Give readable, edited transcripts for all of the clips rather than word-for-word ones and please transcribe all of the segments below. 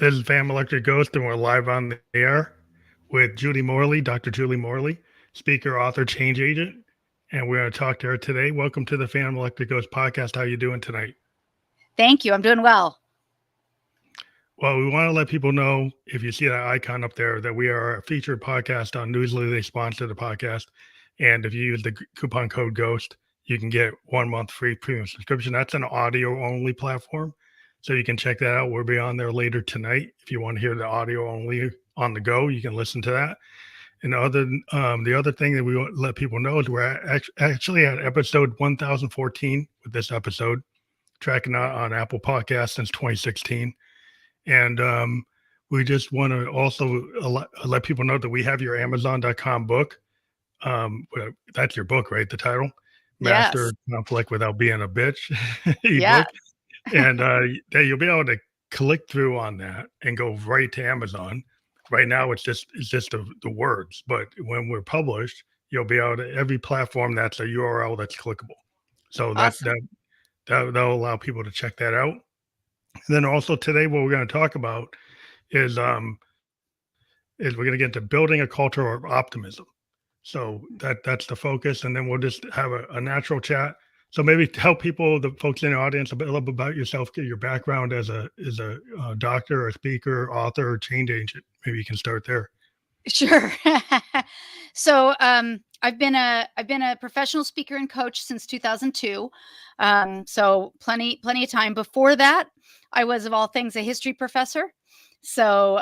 This is Fam Electric Ghost, and we're live on the air with Judy Morley, Dr. Judy Morley, speaker, author, change agent, and we're going to talk to her today. Welcome to the Fam Electric Ghost podcast. How you doing tonight? Thank you. I'm doing well. Well, we want to let people know, if you see that icon up there, that we are a featured podcast on Newsly. They sponsor the podcast, and if you use the coupon code GHOST, you can get 1 month free premium subscription. That's an audio only platform. So you can check that out. We'll be on there later tonight. If you want to hear the audio only on the go, you can listen to that. And the other thing that we want to let people know is we're actually at episode 1014 with this episode, tracking out on Apple Podcasts since 2016. And we just want to also let people know that we have your Amazon.com book. That's your book, right? The title? Master Yes. Conflict Without Being a Bitch Yes. ebook. And that you'll be able to click through on that and go right to Amazon. Right now, it's just the words, but when we're published, you'll be able to every platform that's a URL that's clickable. So Awesome. that'll allow people to check that out. And then also today, what we're going to talk about is we're going to get into building a culture of optimism. So that's the focus, and then we'll just have a natural chat. So maybe tell people, the folks in the audience, a little bit about yourself, get your background as a doctor, a speaker, author, or change agent. Maybe you can start there. Sure. So I've been a professional speaker and coach since 2002. So plenty of time. Before that, I was, of all things, a history professor. So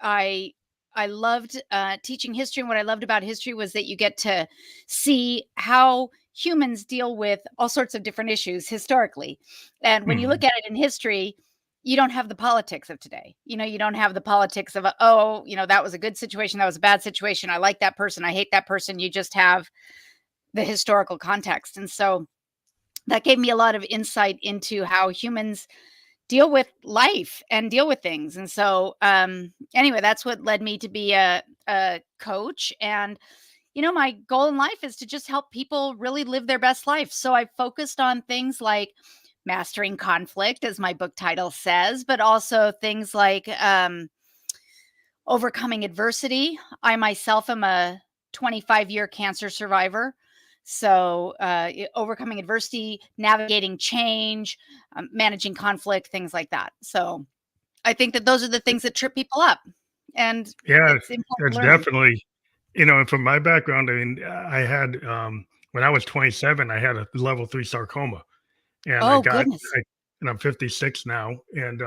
I loved teaching history, and what I loved about history was that you get to see how humans deal with all sorts of different issues historically. And when you look at it in history, you don't have the politics of today. You don't have the politics of, that was a good situation, that was a bad situation, I like that person, I hate that person. You just have the historical context. And so that gave me a lot of insight into how humans deal with life and deal with things. And so anyway, that's what led me to be a coach. And my goal in life is to just help people really live their best life. So I focused on things like mastering conflict, as my book title says, but also things like overcoming adversity. I myself am a 25-year cancer survivor. So overcoming adversity, navigating change, managing conflict, things like that. So I think that those are the things that trip people up. And Yeah, it's important it's to learn them. definitely, and from my background, I mean, I had when I was 27, I had a level 3 sarcoma, and Oh, goodness. and I'm 56 now, and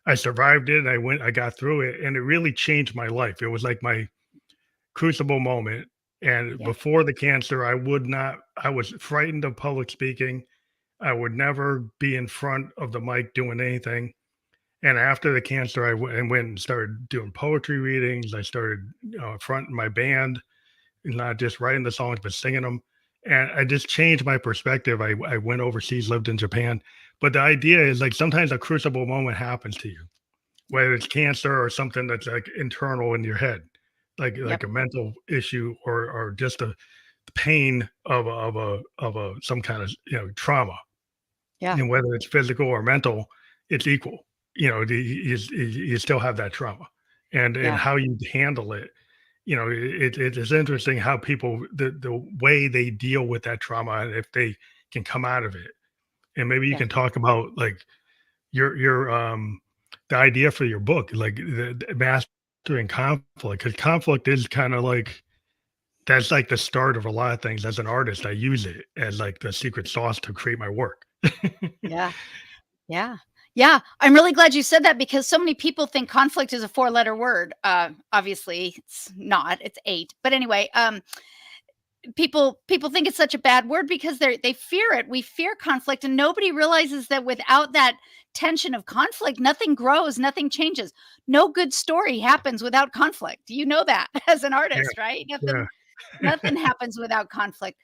I survived it. I got through it, and it really changed my life. It was like my crucible moment. And Yeah. before the cancer, I was frightened of public speaking. I would never be in front of the mic doing anything. And after the cancer, I went and started doing poetry readings. I started fronting my band, not just writing the songs, but singing them. And I just changed my perspective. I went overseas, lived in Japan. But the idea is, like, sometimes a crucible moment happens to you, whether it's cancer or something that's like internal in your head, like Yep. a mental issue, or just the pain of some kind of trauma. Yeah. And whether it's physical or mental, it's equal. You still have that trauma, and Yeah. how you handle it. It is interesting how people, the way they deal with that trauma, and if they can come out of it. And maybe you Yeah. can talk about, like, your the idea for your book, like the mastering conflict, because conflict is kind of like, that's like the start of a lot of things. As an artist, I use it as like the secret sauce to create my work. Yeah. Yeah. Yeah. I'm really glad you said that, because so many people think conflict is a 4-letter word. Obviously it's not, it's 8. But anyway, people think it's such a bad word because they fear it. We fear conflict, and nobody realizes that without that tension of conflict, nothing grows, nothing changes. No good story happens without conflict. You know that as an Yeah, artist, right? yeah. Nothing happens without conflict.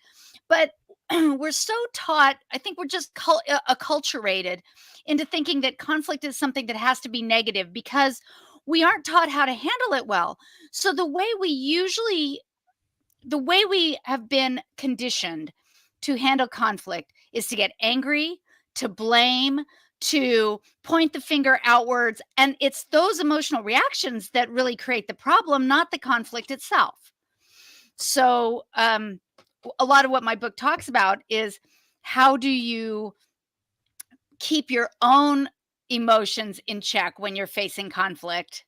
But we're so taught, I think we're just acculturated into thinking that conflict is something that has to be negative, because we aren't taught how to handle it well. So the way we have been conditioned to handle conflict is to get angry, to blame, to point the finger outwards. And it's those emotional reactions that really create the problem, not the conflict itself. So a lot of what my book talks about is how do you keep your own emotions in check when you're facing conflict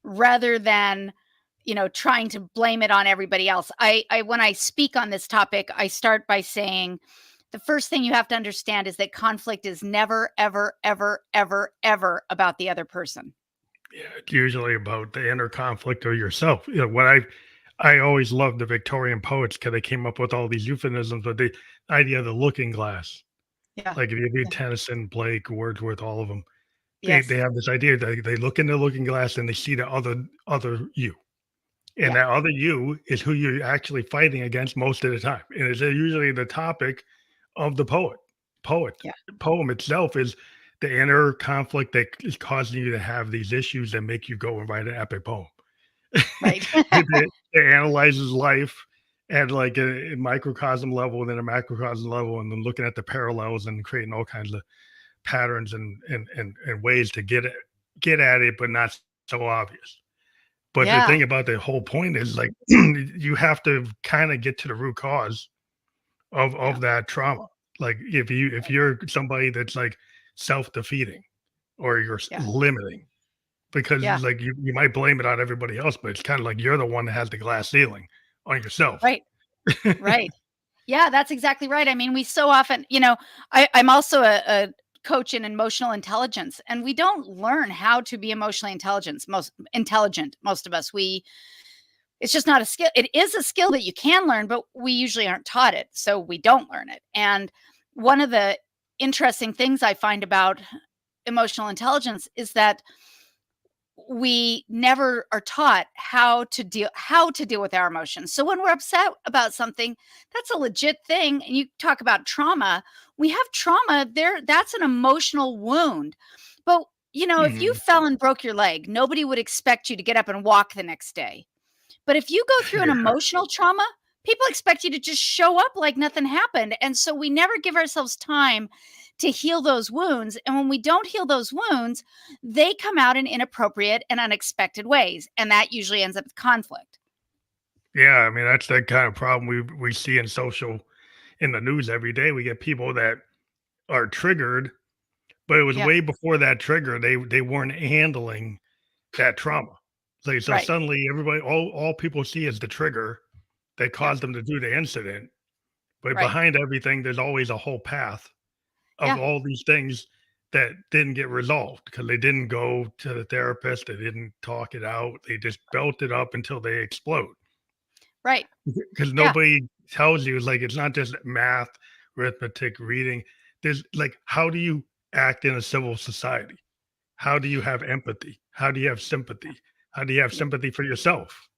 rather than trying to blame it on everybody else. I when I speak on this topic, I start by saying the first thing you have to understand is that conflict is never, ever, ever, ever, ever about the other person. Yeah, it's usually about the inner conflict or yourself. What I always loved the Victorian poets because they came up with all these euphemisms, but the idea of the looking glass. Yeah. Like if you read Yeah. Tennyson, Blake, Wordsworth, all of them, Yes. they have this idea that they look in the looking glass and they see the other you. And Yeah. that other you is who you're actually fighting against most of the time. And it's usually the topic of the Yeah. poem itself is the inner conflict that is causing you to have these issues that make you go and write an epic poem. Right. It analyzes life at like a microcosm level and then a macrocosm level, and then looking at the parallels and creating all kinds of patterns and ways to get at it, but not so obvious. But the Yeah. thing about the whole point is like you have to kind of get to the root cause Yeah. of that trauma. Like if you're somebody that's like self-defeating or you're Yeah. limiting, because Yeah. like you might blame it on everybody else, but it's kind of like you're the one that has the glass ceiling on yourself. Right. Right. Yeah, that's exactly right. I mean, we so often, I'm also a coach in emotional intelligence, and we don't learn how to be emotionally intelligent. Most of us, it's just not a skill. It is a skill that you can learn, but we usually aren't taught it, so we don't learn it. And one of the interesting things I find about emotional intelligence is that we never are taught how to deal with our emotions. So when we're upset about something, that's a legit thing. And you talk about trauma, we have trauma there. That's an emotional wound. But if you Mhm. fell and broke your leg, nobody would expect you to get up and walk the next day. But if you go through an Yeah. emotional trauma, people expect you to just show up like nothing happened. And so we never give ourselves time to heal those wounds. And when we don't heal those wounds, they come out in inappropriate and unexpected ways. And that usually ends up with conflict. Yeah, I mean that's the kind of problem we see in the news every day. We get people that are triggered, but it was Yeah. way before that trigger. They weren't handling that trauma. Like so Right. suddenly everybody all people see is the trigger that Yeah. caused them to do the incident. But Right. behind everything, there's always a whole path of Yeah. all these things that didn't get resolved because they didn't go to the therapist. They didn't talk it out. They just built it up until they explode. Right. Because Yeah. nobody tells you, like, it's not just math, arithmetic, reading. There's like, how do you act in a civil society? How do you have empathy? How do you have sympathy? How do you have Yeah. sympathy for yourself?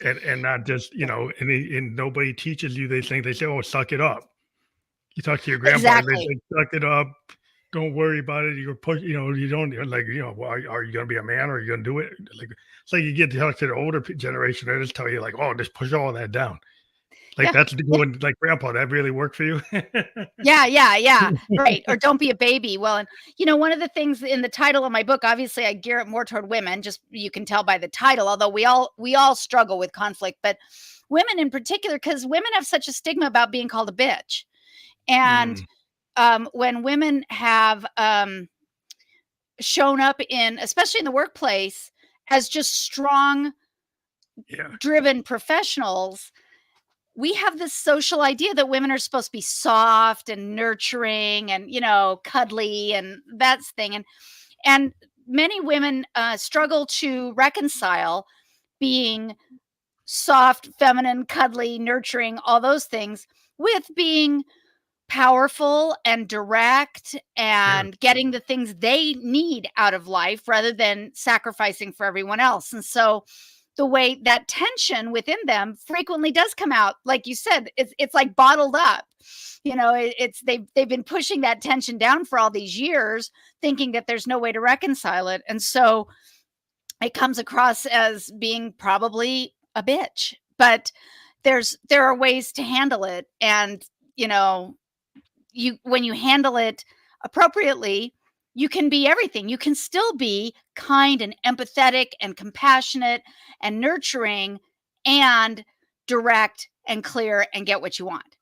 And not just, Yeah. and nobody teaches you these things. They say, oh, suck it up. You talk to your grandpa, and they Exactly. say, suck it up. Don't worry about it. You're push, you don't you're like, well, are you going to be a man or are you going to do it? Like, it's like you get to talk to the older generation, they just tell you, like, oh, just push all that down. Like, Yeah. that's Yeah. going, like, grandpa, that really worked for you? Yeah, yeah, yeah. Right. Or don't be a baby. Well, and one of the things in the title of my book, obviously I gear it more toward women, just you can tell by the title, although we all struggle with conflict, but women in particular, because women have such a stigma about being called a bitch. And Mm, when women have shown up especially in the workplace, as just strong, yeah, driven professionals, we have this social idea that women are supposed to be soft and nurturing and cuddly and that's thing, and many women struggle to reconcile being soft, feminine, cuddly, nurturing, all those things with being powerful and direct yeah, and getting the things they need out of life rather than sacrificing for everyone else. And so the way that tension within them frequently does come out, like you said, it's like bottled up. It's they've been pushing that tension down for all these years, thinking that there's no way to reconcile it, and so it comes across as being probably a bitch. But there are ways to handle it, and you when you handle it appropriately, you can be everything. You can still be kind and empathetic and compassionate and nurturing and direct and clear and get what you want.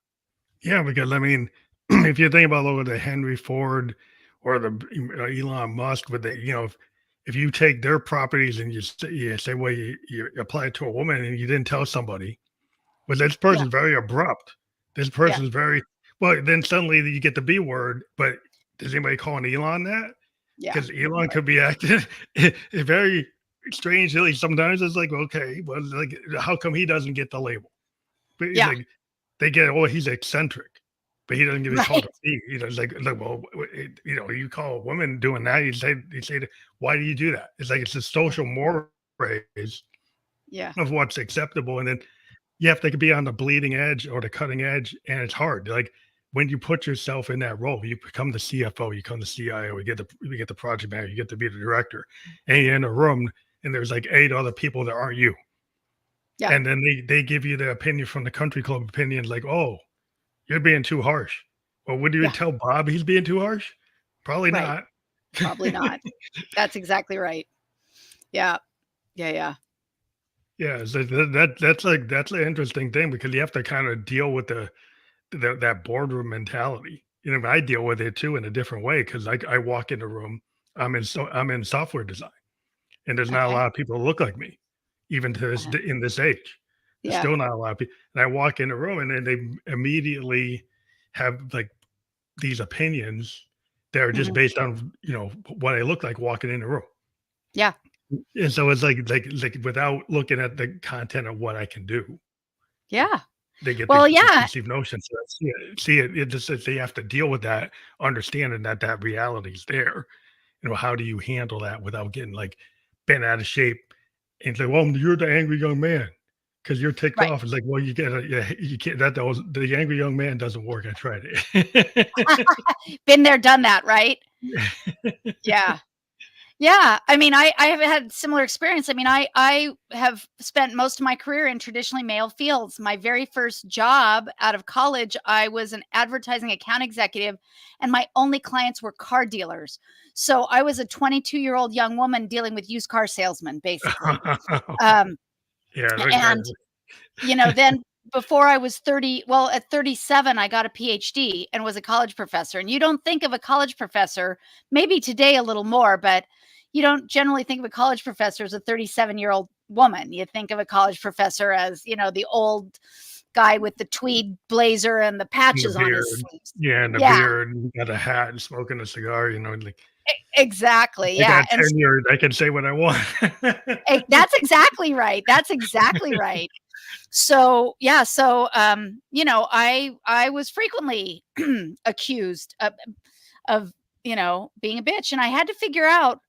Yeah, because I mean, if you think about the Henry Ford or the Elon Musk, with the if you take their properties and you say, well, you apply it to a woman and you didn't tell somebody, but this Yeah. person's very abrupt. This Yeah. person's very well. Then suddenly you get the B word, but does anybody calling Elon that? Yeah. Because Elon could be acting very strangely. Sometimes it's like, okay, well, like, how come he doesn't get the label? But it's Yeah. like they get, oh, he's eccentric, but he doesn't get called Right. a thief. It's like, well, you call a woman doing that, you say, why do you do that? It's like it's the social mores Yeah. of what's acceptable, and then you have to be on the bleeding edge or the cutting edge, and it's hard. Like when you put yourself in that role, you become the CFO, you become the CIO, you get the project manager, you get to be the director, and you're in a room, and there's like 8 other people that aren't you. Yeah. And then they give you the opinion from the country club opinion, like, oh, you're being too harsh. Well, would you Yeah. tell Bob he's being too harsh? Probably Right. not. Probably not. That's exactly right. Yeah. Yeah. Yeah. Yeah, so that's an interesting thing because you have to kind of deal with that boardroom mentality. I deal with it too in a different way because I walk in the room, I'm in software design, and there's not a Okay. lot of people that look like me, even to Uh-huh. in this age. There's Yeah. still not a lot of people, and I walk in the room, and then they immediately have like these opinions that are just Mhm. based on what I look like walking in the room. Yeah. And so it's like without looking at the content of what I can do, Yeah. they get these Well, yeah. preconceived notions. So it just that they have to deal with that, understanding that reality is there. How do you handle that without getting like bent out of shape and say, well, you're the angry young man because you're ticked Right. off. It's like, well, you can't, the angry young man doesn't work. I tried it. Been there, done that, right? Yeah. Yeah. I mean, I have had similar experience. I mean, I have spent most of my career in traditionally male fields. My very first job out of college, I was an advertising account executive, and my only clients were car dealers. So I was a 22-year-old young woman dealing with used car salesmen, basically. Um, Yeah, those guys. and then before I was 30, well, at 37, I got a PhD and was a college professor. And you don't think of a college professor, maybe today a little more, but you don't generally think of a college professor as a 37-year-old woman. You think of a college professor as, the old guy with the tweed blazer and the And the patches on his beard. sleeves. Yeah, and the Yeah, beard, and got a hat and smoking a cigar, like, exactly. I Yeah. got And tenure, I can say what I want. that's exactly right. That's exactly right. So yeah, so I was frequently accused of being a bitch, and I had to figure out,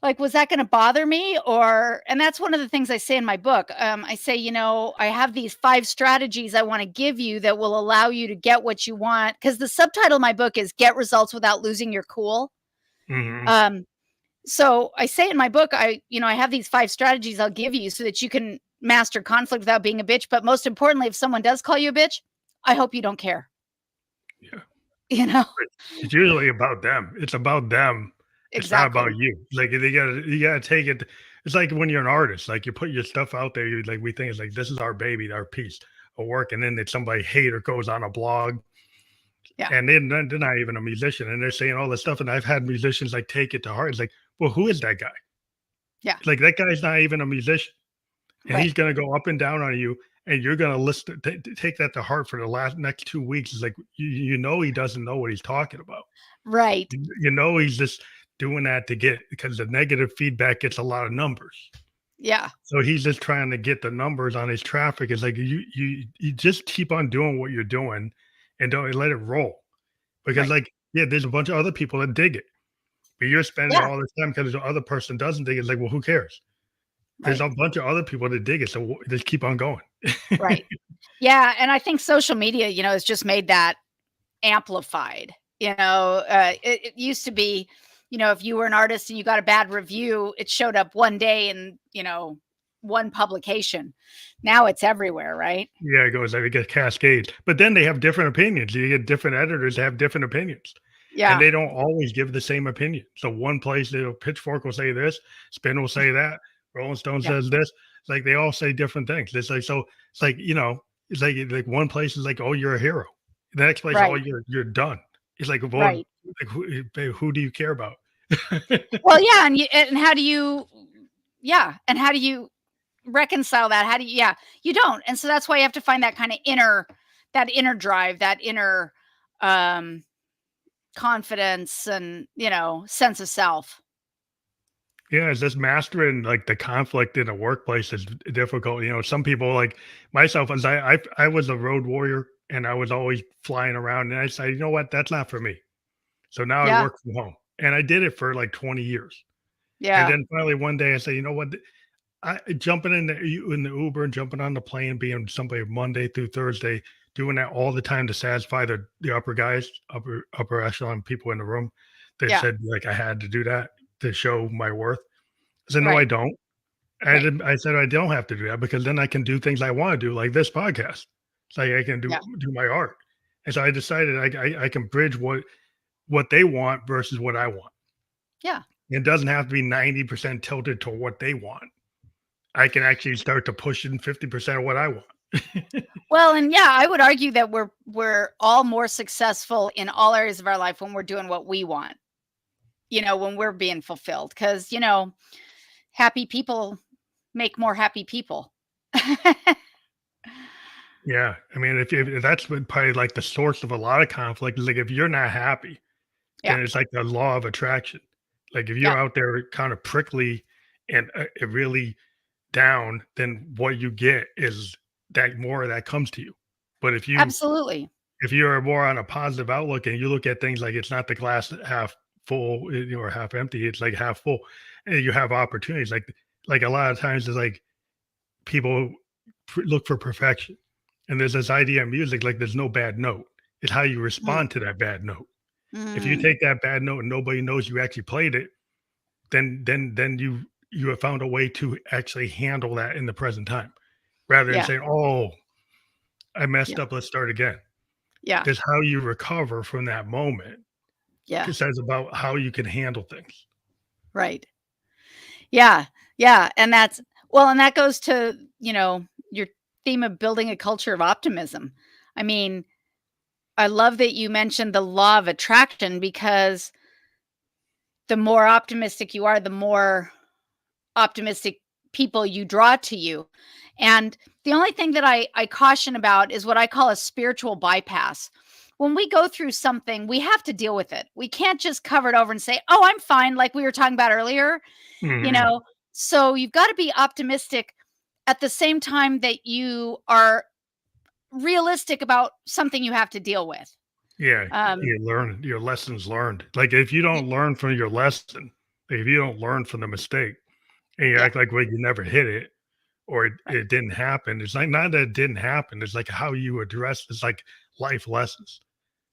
like, was that going to bother me? And that's one of the things I say in my book. I say, I have these 5 strategies I want to give you that will allow you to get what you want, because the subtitle of my book is Get Results Without Losing Your Cool. Mhm. um so I say in my book, I have these 5 strategies I'll give you so that you can master conflict without being a bitch. But most importantly, if someone does call you a bitch, I hope you don't care. Yeah. You know, It's usually about them. It's about them. It's not about exactly. you. Like, you gotta take it. It's like when you're an artist, like, you put your stuff out there, like, we think it's like, this is our baby, our piece of work, and then somebody hater goes on a blog, Yeah. and they're not even a musician, and they're saying all this stuff, and I've had musicians, like, take it to heart. It's like, well, who is that guy? Yeah. Like, that guy's not even a musician, and he's Right. gonna go up and down on you, and you're gonna listen take that to heart for the next 2 weeks. It's like, he doesn't know what he's talking about. Right. He's just doing that to get because the negative feedback gets a lot of numbers. Yeah. So he's just trying to get the numbers on his traffic. It's like you just keep on doing what you're doing and don't let it roll. Because, Right. like, yeah, there's a bunch of other people that dig it. But you're spending Yeah. all this time because the other person doesn't dig it. It's like, well, who cares? There's Right. a bunch of other people that dig it. So just keep on going. Right. Yeah. And I think social media, has just made that amplified. It used to be, if you were an artist and you got a bad review, it showed up one day in, one publication. Now it's everywhere, right? Yeah, it goes like it gets cascades. But then they have different opinions. You get different editors that have different opinions. Yeah. and they don't always give the same opinion. So one place, Pitchfork will say this, Spin will say that, Rolling Stone Yeah. says this. It's like they all say different things. It's like so. It's like it's like one place is like, oh, you're a hero. The next place, oh, Right. you're done. It's like, well, Right. like who do you care about? Well, yeah, and how do you and how do you reconcile that? How do you you don't. And so that's why you have to find that kind of inner drive, that inner um confidence and, sense of self. Yeah, it's just mastering like the conflict in a workplace is difficult. Some people like myself, as I was a road warrior and I was always flying around, and I said, you know what, that's not for me. So now I Yeah. work from home, and I did it for like 20 years, and Yeah. then finally one day I said, you know what, I jumping in the Uber and jumping on the plane, being somebody Monday through Thursday, doing that all the time to satisfy the upper guys, upper echelon people in the room. They Yeah. said like I had to do that to show my worth. I said, no, I Right. don't. Right. I said I don't have to do that because then I can do things I want to do, like this podcast. It's like I can Yeah. do my art. And so I decided I can bridge what they want versus what I want. Yeah. It doesn't have to be 90% tilted to what they want. I can actually start to push in 50% of what I want. Well, and I would argue that we're all more successful in all areas of our life when we're doing what we want. When we're being fulfilled, because happy people make more happy people. Yeah. I mean, if that's probably like the source of a lot of conflict is like if you're not happy, Yeah. then it's like the law of attraction. Like if you're Yeah. out there kind of prickly and really down, then what you get is that more of that comes to you. But Absolutely. if you're more on a positive outlook and you look at things like it's not the glass half full or half empty, it's like half full, and you have opportunities. Like a lot of times, it's like people look for perfection, and there's this idea in music like there's no bad note. It's how you Mm. respond to that bad note. If you Mm. take that bad note and nobody knows you actually played it, then you have found a way to actually handle that in the present time, rather than Yeah. saying, "Oh, I messed Yeah. up. Let's start again." Yeah. It's how you recover from that moment. Yeah. It says about how you can handle things. Right. Yeah. Yeah. And that goes to, your theme of building a culture of optimism. I mean, I love that you mentioned the law of attraction, because the more optimistic you are, the more optimistic people you draw to you. And the only thing that I caution about is what I call a spiritual bypass. When we go through something, we have to deal with it. We can't just cover it over and say, oh, I'm fine, like we were talking about earlier, you Mhm. know? So you've got to be optimistic at the same time that you are realistic about something you have to deal with. Yeah, Um, you learn your lessons learned. Like, if you y- don't learn from your lesson, if you don't learn from the mistake, and you yeah, act like, well, you never hit it or right. it didn't happen, it's like not that it didn't happen, it's like how you address it's like life lessons.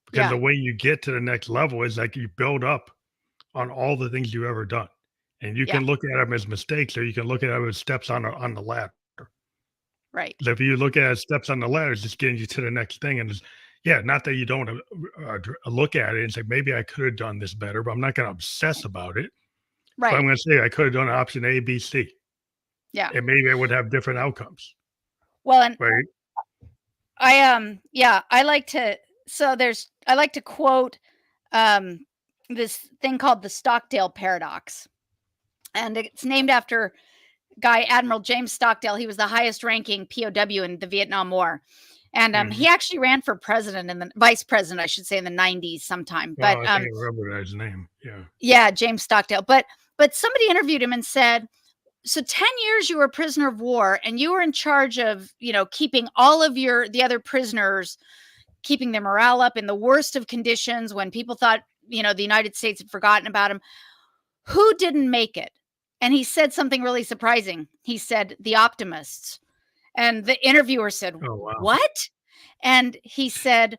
Because Yeah, the way you get to the next level is like you build up on all the things you've ever done. And you yeah, can look at them as mistakes or you can look at them as steps on the ladder. right. 'Cause if you look at steps on the ladder, it's just getting you to the next thing. And it's, yeah, not that you don't look at it and say, maybe I could have done this better, but I'm not going to obsess about it. But I'm Right. going to say I could have done option A, B, C, Yeah. and maybe I would have different outcomes. Well, and Right. I like to I like to quote um this thing called the Stockdale paradox. And it's named after guy Admiral James Stockdale. He was the highest ranking POW in the Vietnam War. And Mhm. he actually ran for president and the vice president, I should say, in the 90s sometime. But Oh, I think I remember that his name. Yeah. yeah, James Stockdale. But somebody interviewed him and said, so 10 years you were a prisoner of war and you were in charge of, keeping all of the other prisoners, keeping their morale up in the worst of conditions when people thought, the United States had forgotten about them. Who didn't make it? And he said something really surprising. He said, the optimists. And the interviewer said, Oh, wow. what? And he said,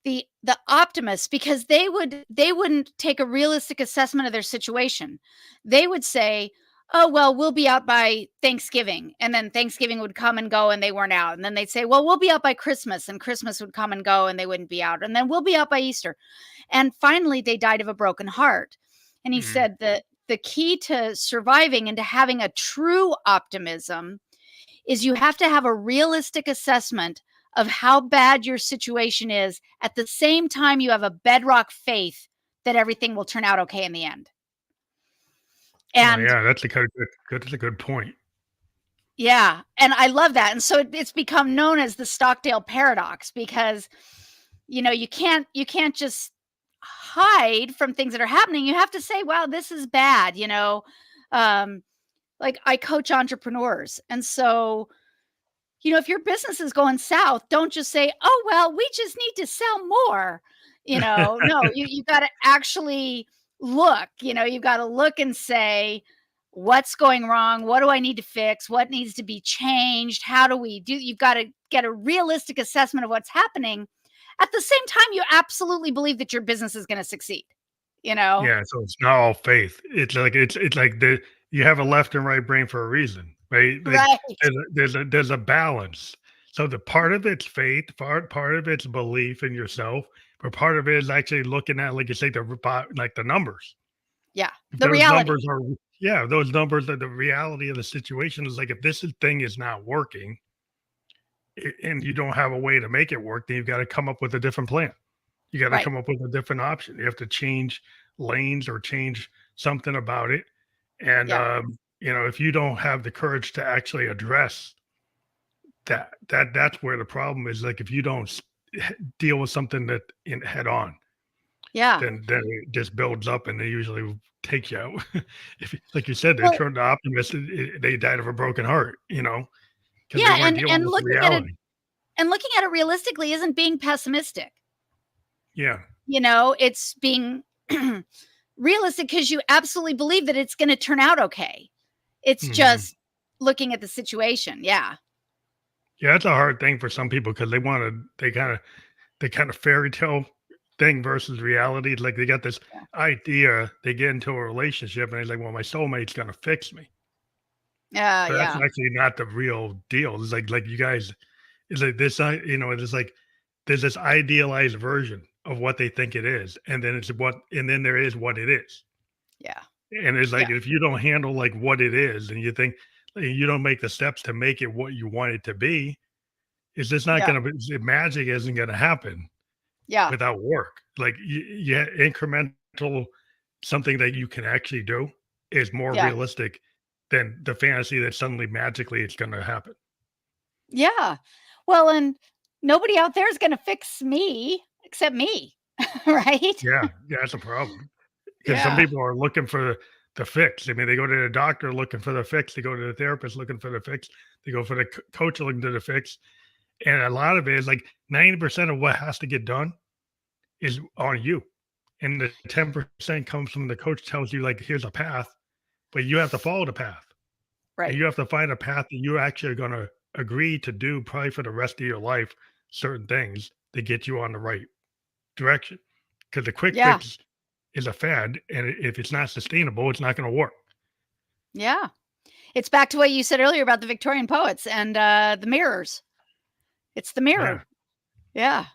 the optimists, because they wouldn't take a realistic assessment of their situation. They would say, oh, well, we'll be out by Thanksgiving. And then Thanksgiving would come and go and they weren't out. And then they'd say, well, we'll be out by Christmas, and Christmas would come and go and they wouldn't be out. And then we'll be out by Easter. And finally, they died of a broken heart. And he Mm. said that the key to surviving and to having a true optimism is you have to have a realistic assessment of how bad your situation is. At the same time, you have a bedrock faith that everything will turn out okay in the end. Oh And yeah, that's a good point. yeah, and I love that. And so it's become known as the Stockdale paradox, because you can't just hide from things that are happening. You have to say, wow, this is bad. Um like, I coach entrepreneurs, and so if your business is going south, don't just say, oh, well, we just need to sell more. No, you got to actually look. You got to look and say, what's going wrong? What do I need to fix? What needs to be changed? How do we do? You've got to get a realistic assessment of what's happening. At the same time, you absolutely believe that your business is going to succeed, you know? Yeah, so it's not all faith. It's like you have a left and right brain for a reason, right? Like Right. there's a balance. So the part of it's faith, part of it's belief in yourself, but part of it is actually looking at, like you say, like the numbers. Yeah. If The those reality. numbers are, yeah, those numbers are the reality of the situation. Is like, if thing is not working, and you don't have a way to make it work, then you've got to come up with a different plan. You got to Right. come up with a different option. You have to change lanes or change something about it. And Yeah. if you don't have the courage to actually address that's where the problem is. Like, if you don't deal with something that in head on, Yeah. then it just builds up, and they usually take you out. If, like you said, they Well, turned to optimists, they died of a broken heart. Because they yeah, weren't dealing and with looking at it reality. realistically isn't being pessimistic. Yeah. It's being realistic, because you absolutely believe that it's going to turn out okay. It's Mhm. just looking at the situation. Yeah. Yeah, that's a hard thing for some people because they kind of fairy tale thing versus reality. Like, they got this Yeah. idea, they get into a relationship, and they're like, well, my soulmate's gonna fix me. But that's Yeah. actually not the real deal. It's like you guys, it's like this, it's like there's this idealized version of what they think it is, and then and then there is what it is. Yeah. And it's like, Yeah. if you don't handle like what it is, and you think, like, you don't make the steps to make it what you want it to be, it's just not Yeah. gonna be, magic isn't gonna happen Yeah. without work. Like, yeah, incremental, something that you can actually do is more Yeah. realistic than the fantasy that suddenly magically it's gonna happen. Yeah. Well, and nobody out there is going to fix me except me. Right. Yeah, yeah, that's a problem. Because some Yeah. people are looking for the fix. I mean, they go to the doctor looking for the fix, they go to the therapist looking for the fix, they go for the coach looking to the fix, and a lot of it is like 90% of what has to get done is on you, and the 10% comes from the coach tells you, like, here's a path, but you have to follow the path, and Right. you have to find a path that you actually are going to agree to do probably for the rest of your life, certain things to get you on the right direction. Because the quick Yeah. fix is a fad, and if it's not sustainable, it's not going to work. Yeah. It's back to what you said earlier about the Victorian poets and the mirrors. It's the Yeah, mirror. Yeah.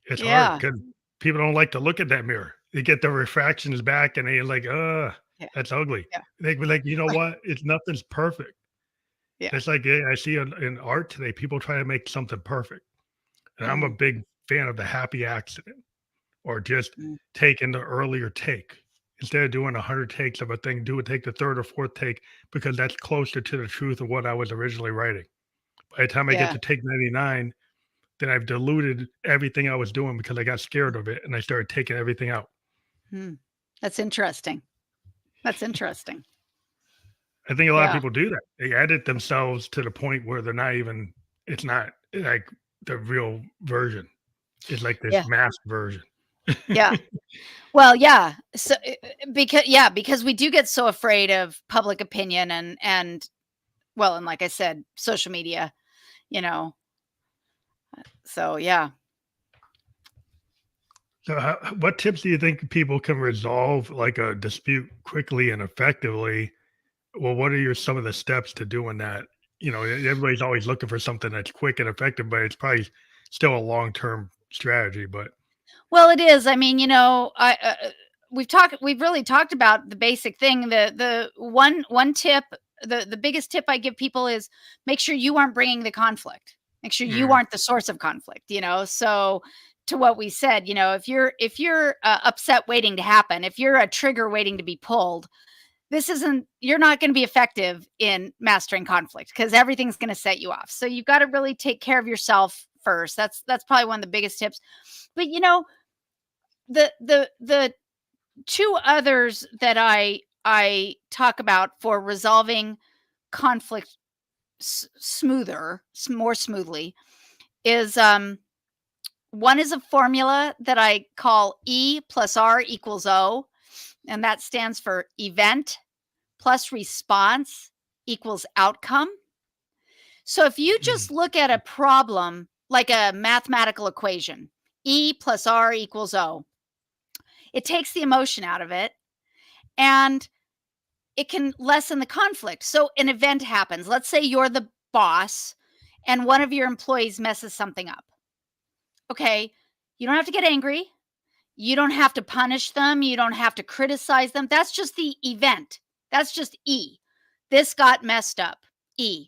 it's hard Yeah. because people don't like to look at that mirror. They get the refractions back, and they're like, Yeah. that's ugly." Yeah. They be like, "You know Right. what? It's nothing's perfect." Yeah. It's like, I see in art today, people try to make something perfect, and I'm a Mm, big fan of the happy accident, or just mm. taking the earlier take. Instead of doing 100 takes of a thing, take the third or fourth take, because that's closer to the truth of what I was originally writing. By the time I get Yeah. to take 99, then I've diluted everything I was doing because I got scared of it and I started taking everything out. Hmm. That's interesting. That's interesting. I think a lot of Yeah. people do that. They edit themselves to the point where they're not even, it's not like the real version. It's like this Yeah. masked version. Yeah. Well, yeah. So because we do get so afraid of public opinion and well, and like I said, social media, you know. So yeah. So, what tips do you think people can resolve like a dispute quickly and effectively Well, what are some of the steps to doing that? Everybody's always looking for something that's quick and effective, but it's probably still a long-term strategy. But Well, it is. I mean, we've really talked about the basic thing. The one tip, the biggest tip I give people is make sure you aren't bringing the conflict. Make sure you mm, aren't the source of conflict. So to what we said, if you're upset waiting to happen, if you're a trigger waiting to be pulled, you're not going to be effective in mastering conflict because everything's going to set you off. So you've got to really take care of yourself first. That's probably one of the biggest tips. But the two others that I talk about for resolving conflict more smoothly is one is a formula that I call E plus R equals O, and that stands for event plus response equals outcome. So if you just look at a problem like a mathematical equation, E plus R equals O, it takes the emotion out of it and it can lessen the conflict. So an event happens. Let's say you're the boss and one of your employees messes something up. Okay, you don't have to get angry. You don't have to punish them. You don't have to criticize them. That's just the event. That's just E. This got messed up. E.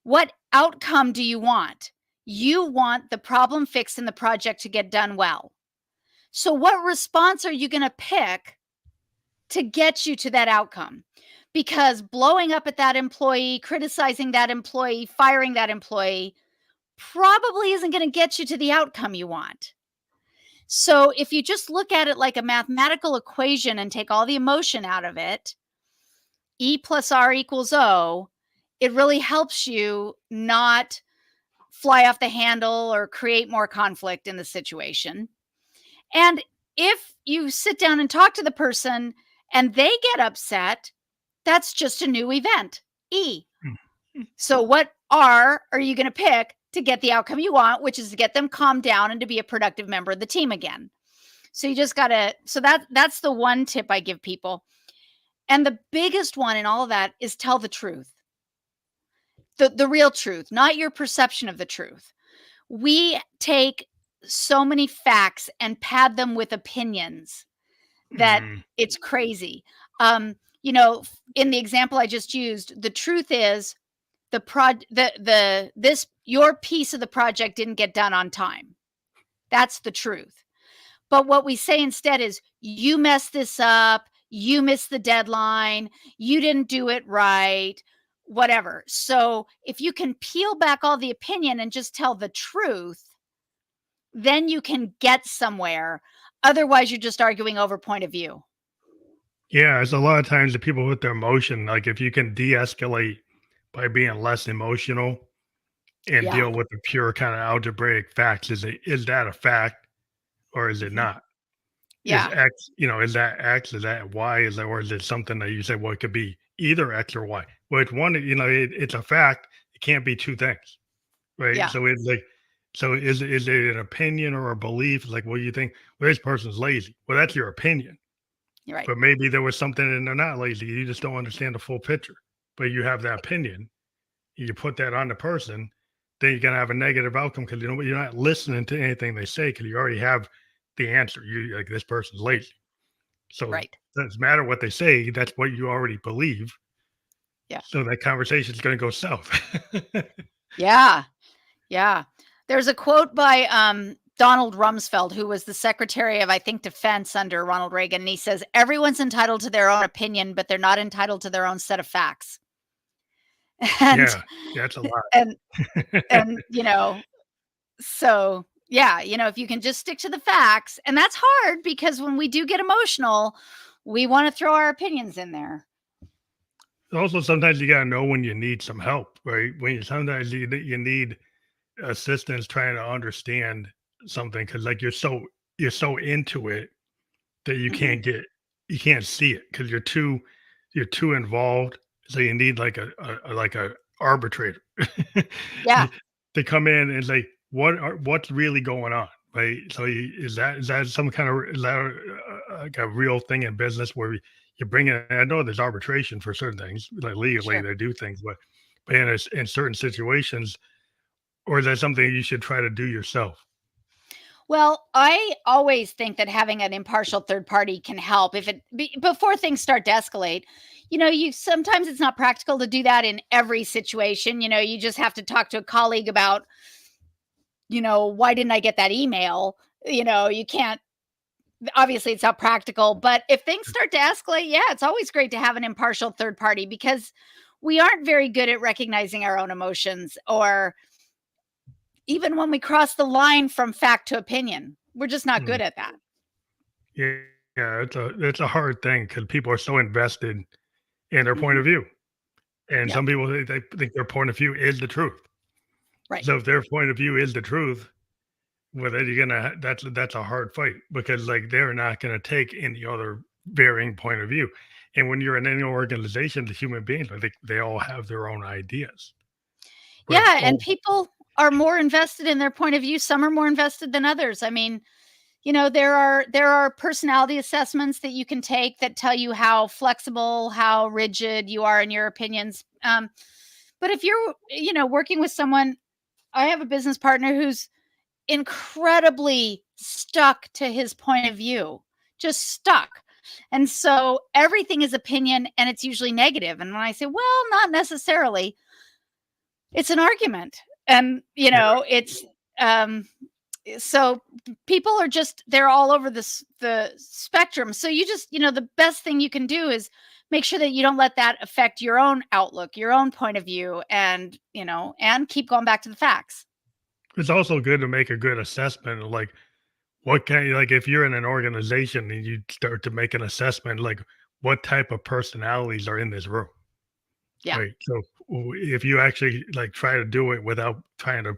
What outcome do you want? You want the problem fixed and the project to get done well. So, what response are you going to pick to get you to that outcome? Because blowing up at that employee, criticizing that employee, firing that employee probably isn't going to get you to the outcome you want. So, if you just look at it like a mathematical equation and take all the emotion out of it, E plus R equals O, it really helps you not fly off the handle or create more conflict in the situation. And if you sit down and talk to the person and they get upset, that's just a new event, E. So what R are you going to pick to get the outcome you want, which is to get them calmed down and to be a productive member of the team again? So you just got to, so that's the one tip I give people. And the biggest one in all of that is tell the truth. The real truth, not your perception of the truth. We take so many facts and pad them with opinions that it's crazy. In the example I just used, the truth is your piece of the project didn't get done on time. That's the truth. But what we say instead is you messed this up, you missed the deadline, you didn't do it right, whatever. So if you can peel back all the opinion and just tell the truth, then you can get somewhere. Otherwise, you're just arguing over point of view. Yeah, it's a lot of times the people with their emotion, like if you can de-escalate by being less emotional and Yeah. deal with the pure kind of algebraic facts, is that a fact or is it not? Is Yeah. X, is that X? Is that Y? Or is it something that you say, well, it could be either X or Y? Well, it's one, it's a fact. It can't be two things, right? Yeah. So it's like, so is it an opinion or a belief? Like, well, you think, well, this person's lazy. Well, that's your opinion. You're right. But maybe there was something and they're not lazy. You just don't understand the full picture. But you have that opinion. You put that on the person, then you're gonna have a negative outcome because you're not listening to anything they say because you already have the answer. You like this person's lazy. So Right. it doesn't matter what they say, that's what you already believe. Yeah. So that conversation is gonna go south. Yeah. Yeah. There's a quote by Donald Rumsfeld, who was the Secretary of, I think, Defense under Ronald Reagan. And he says, everyone's entitled to their own opinion, but they're not entitled to their own set of facts. And, Yeah, that's a lot. and, and, so yeah, if you can just stick to the facts, and that's hard because when we do get emotional, we want to throw our opinions in there. Also, sometimes you gotta know when you need some help, right? Sometimes you need assistance trying to understand something because like you're so into it that you can't see it because you're too involved. So you need like a arbitrator Yeah. to come in and say what's really going on right? So is that some kind of is that like a real thing in business where you bring in? I know there's arbitration for certain things, like legally Sure. they do things, but in certain situations, or is that something you should try to do yourself? Well, I always think that having an impartial third party can help if before things start to escalate. You sometimes it's not practical to do that in every situation. You just have to talk to a colleague about, why didn't I get that email? You can't, obviously it's not practical, but if things start to escalate, yeah, it's always great to have an impartial third party because we aren't very good at recognizing our own emotions, or even when we cross the line from fact to opinion. We're just not Mm. good at that. Yeah, yeah, it's a hard thing because people are so invested in their point Mhm. of view, and Yep. some people they think their point of view is the truth. Right. So if their point of view is the truth, well, then you're gonna that's a hard fight because like they're not gonna take any other varying point of view. And when you're in any organization, the human beings, I think they all have their own ideas. But Yeah, and oh, people are more invested in their point of view. Some are more invested than others. I mean, there are personality assessments that you can take that tell you how flexible, how rigid you are in your opinions. But if you're, working with someone, I have a business partner who's incredibly stuck to his point of view, just stuck. And so everything is opinion and it's usually negative. And when I say, well, not necessarily, it's an argument. And, yeah, it's um so people are just they're all over the spectrum. So you just, the best thing you can do is make sure that you don't let that affect your own outlook, your own point of view, and keep going back to the facts. it's also good to make a good assessment of like what kind like if you're in an organization and you start to make an assessment like what type of personalities are in this room. Yeah. Right. So if you actually like try to do it without trying to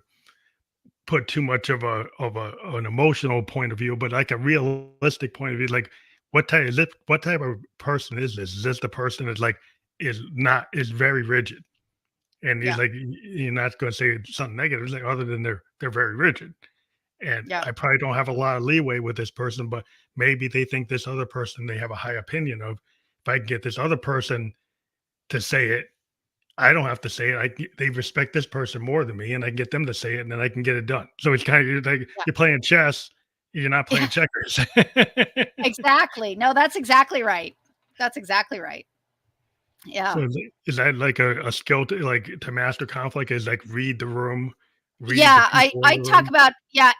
put too much of an emotional point of view, but like a realistic point of view, like what type of person is this? Is this the person that's like is very rigid and he's Yeah. like you're not going to say something negative. It's like other than they're very rigid, and Yeah. I probably don't have a lot of leeway with this person, but maybe they think this other person they have a high opinion of. If I can get this other person to say it, I don't have to say it. They respect this person more than me, and I get them to say it, and then I can get it done. So it's kind of like Yeah. you're playing chess, you're not Yeah. playing checkers. Exactly. No, that's exactly right. That's exactly right. So Yeah. is that like a skill to like to master conflict? Is like read the room, read the Yeah, I people in I the talk room. about yeah,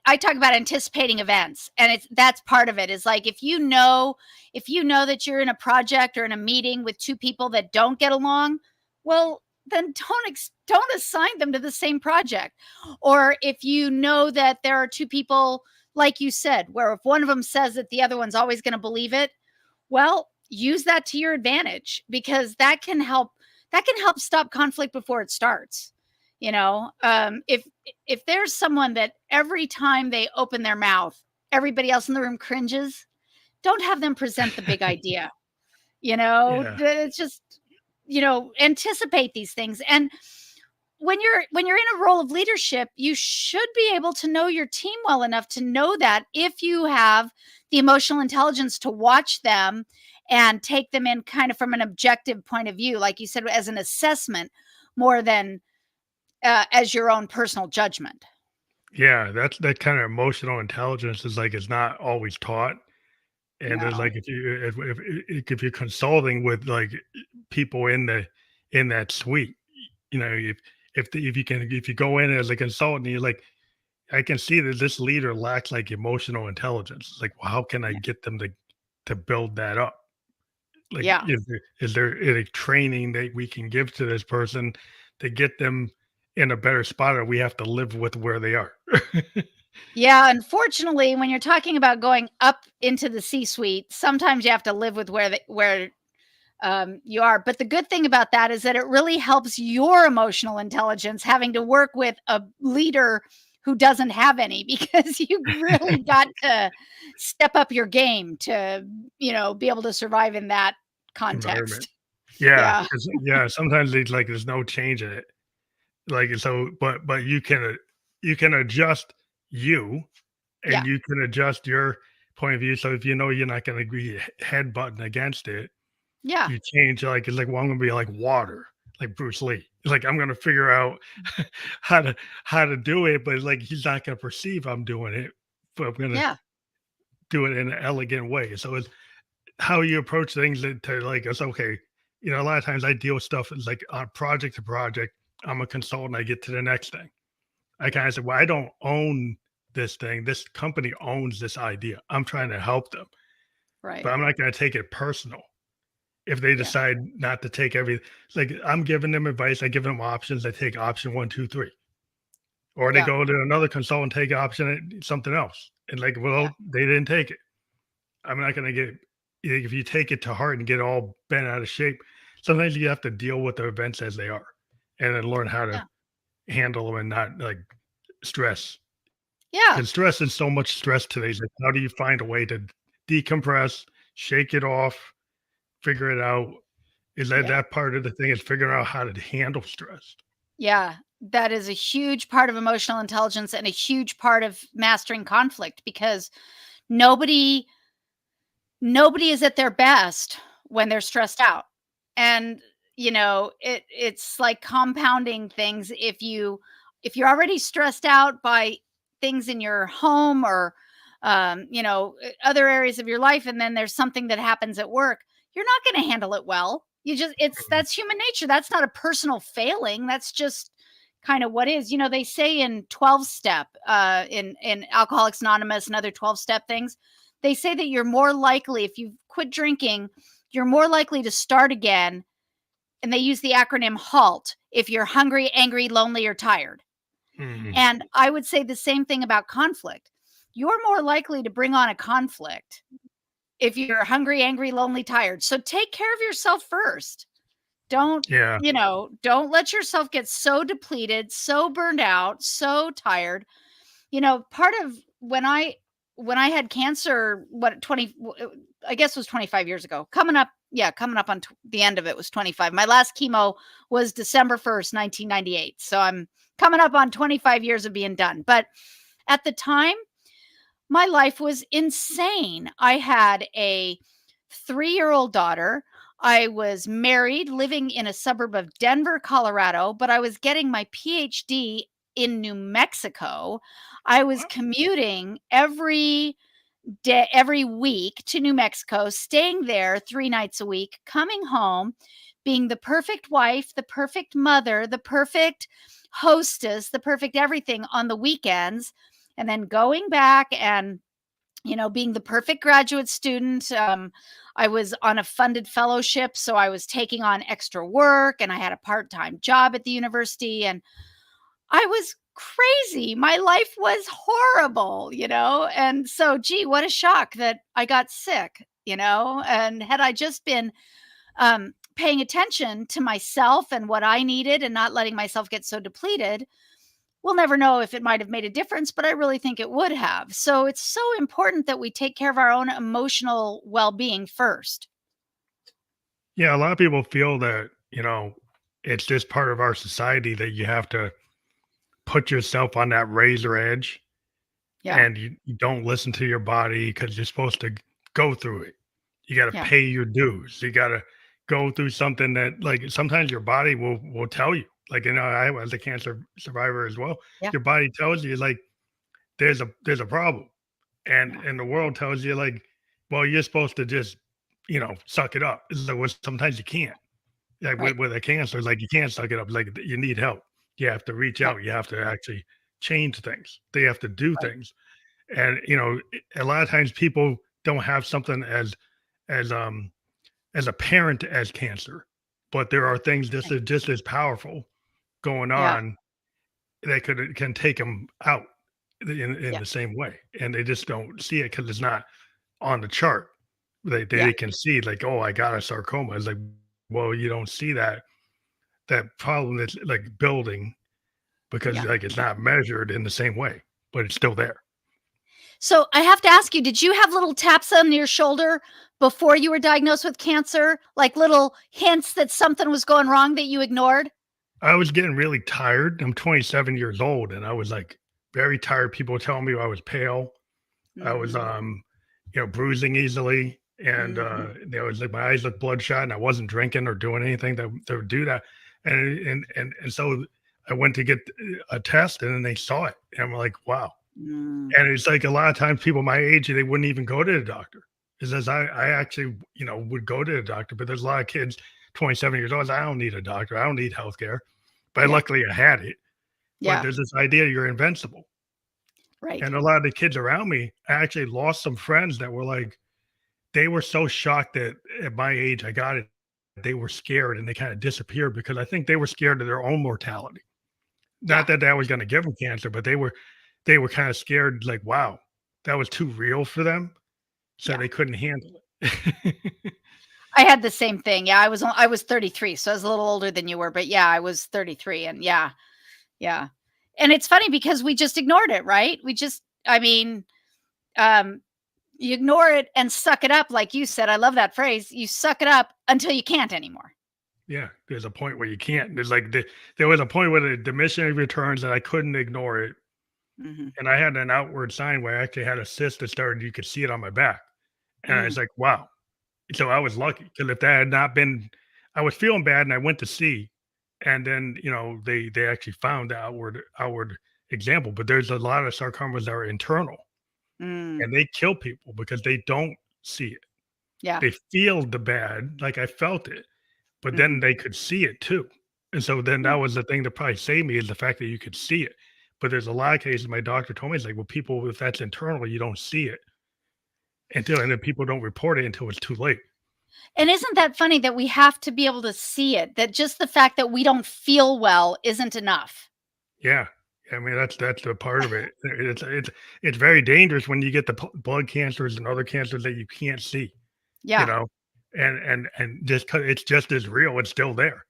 I talk about anticipating events, and that's part of it. Is like if you know that you're in a project or in a meeting with two people that don't get along, well, then don't assign them to the same project. Or if you know that there are two people, like you said, where if one of them says that the other one's always going to believe it, well, use that to your advantage because that can help stop conflict before it starts. If there's someone that every time they open their mouth, everybody else in the room cringes, don't have them present the big idea. Yeah, It's just, anticipate these things. And when you're in a role of leadership, you should be able to know your team well enough to know that if you have the emotional intelligence to watch them and take them in kind of from an objective point of view, like you said, as an assessment more than as your own personal judgment. yeah. That's that kind of emotional intelligence is like it's not always taught. And there's No. like if you're consulting with like people in that suite, if you go in as a consultant, you're like, I can see that this leader lacks like emotional intelligence. It's like, well, how can I Yeah. get them to build that up? Like, Yeah. is there any training that we can give to this person to get them in a better spot, or we have to live with where they are? Yeah, unfortunately, when you're talking about going up into the C-suite, sometimes you have to live with where you are. But the good thing about that is that it really helps your emotional intelligence having to work with a leader who doesn't have any because you really got to step up your game to, be able to survive in that Environment. context. Yeah, Yeah. 'cause sometimes it's like there's no change in it. Like, so but you can adjust you, Yeah. and you can adjust your point of view. So if you know you're not going to be headbutting against it, Yeah. you change, like, it's like, well, I'm gonna be like water, like Bruce Lee. Like, I'm gonna figure out how to do it, but like he's not gonna perceive I'm doing it, but I'm gonna Yeah. do it in an elegant way. So it's how you approach things to like, it's okay. A lot of times I deal with stuff like on project to project. I'm a consultant, I get to the next thing. I kind of say, well, I don't own this thing. This company owns this idea. I'm trying to help them, Right. but I'm not gonna take it personal if they Yeah. decide not to take every, like, I'm giving them advice, I give them options, they take option 1, 2, 3, or they Yeah. go to another consultant, take option something else, and like, Yeah. well, they didn't take it. I'm not going to get, if you take it to heart and get all bent out of shape. Sometimes you have to deal with the events as they are, and then learn how to Yeah. handle them and not like stress. Yeah. Because stress is so much stress today. Like, how do you find a way to decompress, shake it off, figure it out? Is that Yeah. that part of the thing, is figuring out how to handle stress. Yeah. That is a huge part of emotional intelligence and a huge part of mastering conflict, because nobody nobody is at their best when they're stressed out. And it's like compounding things. If you're already stressed out by things in your home, or other areas of your life, and then there's something that happens at work, you're not going to handle it well. Mhm. That's human nature. That's not a personal failing. That's just kind of what is. They say in 12 step, in Alcoholics Anonymous and other 12-step things, they say that you're more likely, if you quit drinking, you're more likely to start again. And they use the acronym HALT if you're hungry, angry, lonely, or tired. Mhm. And I would say the same thing about conflict. You're more likely to bring on a conflict if you're hungry, angry, lonely, tired. So take care of yourself first. Don't, Yeah. don't let yourself get so depleted, so burned out, so tired. Part of when I had cancer, what, 20, I guess it was 25 years ago, coming up on the end of it was 25. My last chemo was December 1st, 1998. So I'm coming up on 25 years of being done. But at the time, my life was insane. I had a 3-year-old daughter. I was married, living in a suburb of Denver, Colorado, but I was getting my Ph.D. in New Mexico. I was Wow. commuting every day, every week to New Mexico, staying there 3 nights a week, coming home, being the perfect wife, the perfect mother, the perfect hostess, the perfect everything on the weekends, and then going back and being the perfect graduate student. I was on a funded fellowship, so I was taking on extra work, and I had a part-time job at the university, and I was crazy. My life was horrible, and so, gee, what a shock that I got sick, and had I just been paying attention to myself and what I needed, and not letting myself get so depleted, we'll never know if it might have made a difference, but I really think it would have. So it's so important that we take care of our own emotional well-being first. Yeah, a lot of people feel that, it's just part of our society that you have to put yourself on that razor edge, Yeah. and you don't listen to your body because you're supposed to go through it. You got to Yeah. pay your dues. You got to go through something that, like, sometimes your body will tell you. Like, I was a cancer survivor as well. Yeah. Your body tells you, like, there's a problem, and Yeah. the world tells you, like, well, you're supposed to just suck it up. It's like, well, sometimes you can't. Like, Right. with a cancer, like, you can't suck it up. Like, you need help. You have to reach Yeah. out. You have to actually change things. They have to do Right. things. And a lot of times people don't have something as as apparent as cancer, but there are things just as powerful going Yeah. on that can take them out in Yeah. the same way, and they just don't see it because it's not on the chart. Yeah. They can see, like, oh, I got a sarcoma. It's like, well, you don't see that problem that's like building, because Yeah. like it's not measured in the same way, but it's still there. So I have to ask you, did you have little taps on your shoulder before you were diagnosed with cancer? Like little hints that something was going wrong that you ignored? I was getting really tired. I'm 27 years old, and I was like very tired. People telling me I was pale. I was, Mhm. bruising easily, and Mhm. there was like my eyes looked bloodshot, and I wasn't drinking or doing anything that would do that, and so I went to get a test, and then they saw it, and I'm like, wow. Mm. And it's like a lot of times people my age, they wouldn't even go to the doctor. It says I actually, would go to the doctor, but there's a lot of kids 27 years old. I don't need a doctor. I don't need healthcare. But Yeah. luckily I had it. But Yeah. there's this idea you're invincible. Right. And a lot of the kids around me, I actually lost some friends that were like, they were so shocked that at my age I got it. They were scared and they kind of disappeared because I think they were scared of their own mortality. Not Yeah. that that was going to give them cancer, but they were kind of scared, like, wow, that was too real for them. So Yeah. they couldn't handle it. I had the same thing. Yeah, I was 33, so I was a little older than you were, but yeah, I was 33 and yeah. Yeah. And it's funny because we just ignored it, right? I mean, um you ignore it and suck it up like you said. I love that phrase. You suck it up until you can't anymore. Yeah, there's a point where you can't. There was a point where the diminishing returns that I couldn't ignore it, Mhm. and I had an outward sign where I actually had a cyst that started. You could see it on my back, and I was Mm. like, wow. So I was lucky because if that had not been, I was feeling bad, and I went to see, and then they actually found the outward example. But there's a lot of sarcomas that are internal, Mm. and they kill people because they don't see it. Yeah. They feel the bad, like I felt it, but then Mhm. they could see it too. And so then that Yeah. was the thing that probably saved me is the fact that you could see it. But there's a lot of cases my doctor told me, it's like, well, people, if that's internal, you don't see it and then people don't report it until it's too late. And isn't that funny that we have to be able to see it? That just the fact that we don't feel well isn't enough. Yeah. I mean, that's the part of it. It's very dangerous when you get the blood cancers and other cancers that you can't see, you Yeah. know, and just 'cause it's just as real, it's still there.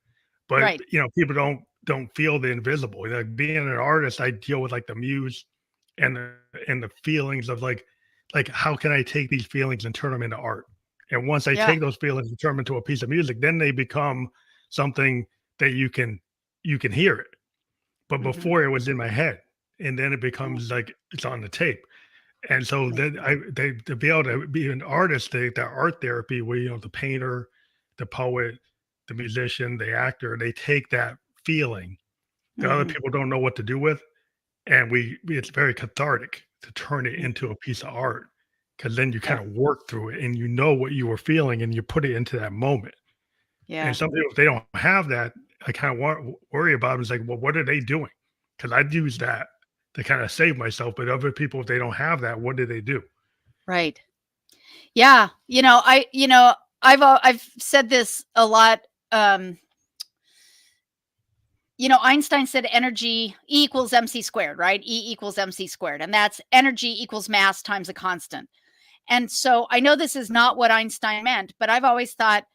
But, Right. people don't feel the invisible. Like, being an artist, I deal with, like, the muse and the feelings of, like, how can I take these feelings and turn them into art? And once I Yeah. take those feelings and turn them into a piece of music, then they become something that you can hear it. But Mhm. before it was in my head, and then it Yeah. becomes like it's on the tape. And so Right. then they to be able to be an artist, that art therapy where the painter, the poet, the musician, the actor, they take that feeling that other Mhm. people don't know what to do with, and it's very cathartic to turn it Mm. into a piece of art because then you Yeah. kind of work through it and you know what you were feeling and you put it into that moment. And Yeah. some people, if they don't have that, I kind of worry about them. It's like, well, what are they doing? Because I'd use that to kind of save myself. But other people, if they don't have that, what do they do? Right. Yeah. I've said this a lot. Um, Einstein said energy E equals mc squared, right? E equals mc squared. And that's energy equals mass times a constant. And so I know this is not what Einstein meant, but I've always thought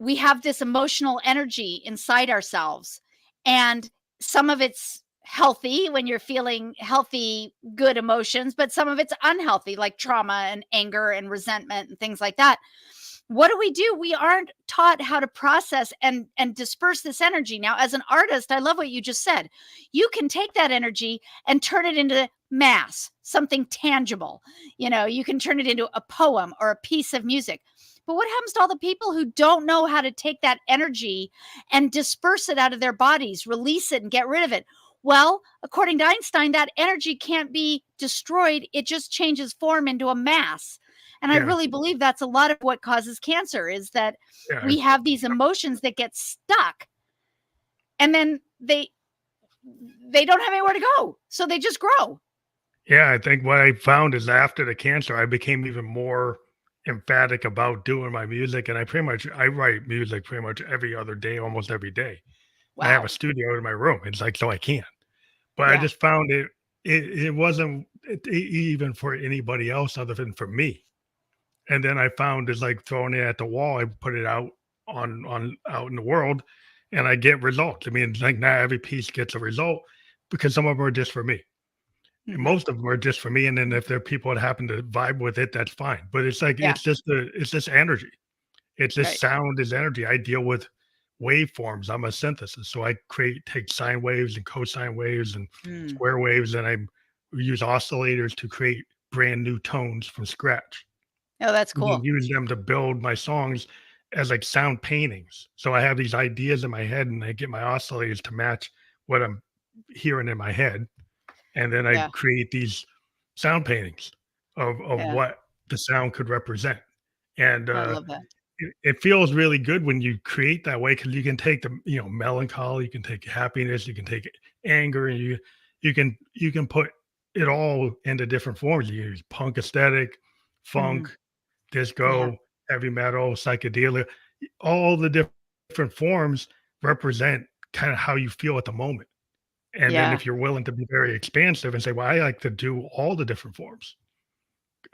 we have this emotional energy inside ourselves. And some of it's healthy when you're feeling healthy, good emotions, but some of it's unhealthy, like trauma and anger and resentment and things like that. What do? We aren't taught how to process and disperse this energy. Now, as an artist, I love what you just said. You can take that energy and turn it into mass, something tangible. You can turn it into a poem or a piece of music. But what happens to all the people who don't know how to take that energy and disperse it out of their bodies, release it and get rid of it? Well, according to Einstein, that energy can't be destroyed. It just changes form into a mass. And I Yeah, really believe that's a lot of what causes cancer is that yeah, we have these emotions that get stuck and then they don't have anywhere to go. So they just grow. yeah. I think what I found is after the cancer, I became even more emphatic about doing my music, and I write music pretty much every other day, almost every day. I have a Wow. studio in my room. It's like so I can. But I Yeah. just found it wasn't even for anybody else other than for me. And then I found it's like throwing it at the wall. I put it out on out in the world, and I get results. I mean, like not every piece gets a result because some of them are just for me. And Hmm. most of them are just for me. And then if there are people that happen to vibe with it, that's fine. But it's like Yeah. it's just energy. It's just Right. sound is energy. I deal with waveforms. I'm a synthesis. So I take sine waves and cosine waves and Mm. square waves, and I use oscillators to create brand new tones from scratch Oh, that's and then cool. use them to build my songs as like sound paintings. So I have these ideas in my head and I get my oscillators to match what I'm hearing in my head. And then I Yeah. create these sound paintings of Yeah. what the sound could represent. And I love that. it feels really good when you create that way because you can take the melancholy, you can take happiness, you can take anger, and you can put it all into different forms. You use punk aesthetic, Mhm. funk, Yeah. disco, heavy metal, psychedelia, all the different forms represent kind of how you feel at the moment. And then Yeah. if you're willing to be very expansive and say, well, I like to do all the different forms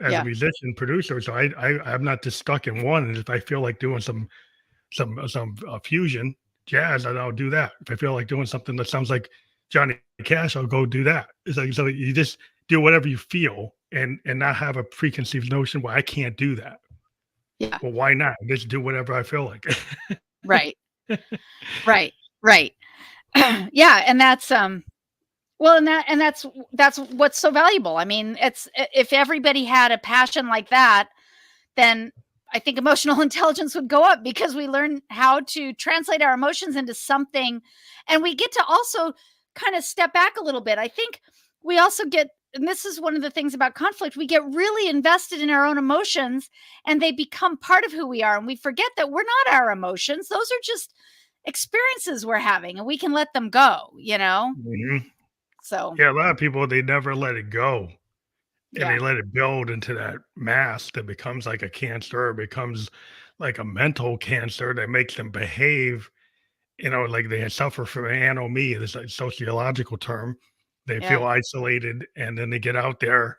as a Yeah. musician, producer. So I'm not just stuck in one. And if I feel like doing some fusion jazz, and I'll do that. If I feel like doing something that sounds like Johnny Cash, I'll go do that. It's like so you just do whatever you feel and not have a preconceived notion. Well, I can't do that. Yeah. Well, why not? Just do whatever I feel like. Right. Right. Right. Yeah, and that's well, and that's what's so valuable. I mean, if everybody had a passion like that, then I think emotional intelligence would go up because we learn how to translate our emotions into something, and we get to also kind of step back a little bit. I think we also get, and this is one of the things about conflict, we get really invested in our own emotions and they become part of who we are. And we forget that we're not our emotions. Those are just experiences we're having and we can let them go, you know? Mhm. So, Yeah, a lot of people they never let it go. And they yeah, let it build into that mass that becomes like a cancer or becomes like a mental cancer that makes them behave, like they suffer from anomie, this like sociological term. They yeah, feel isolated and then they get out there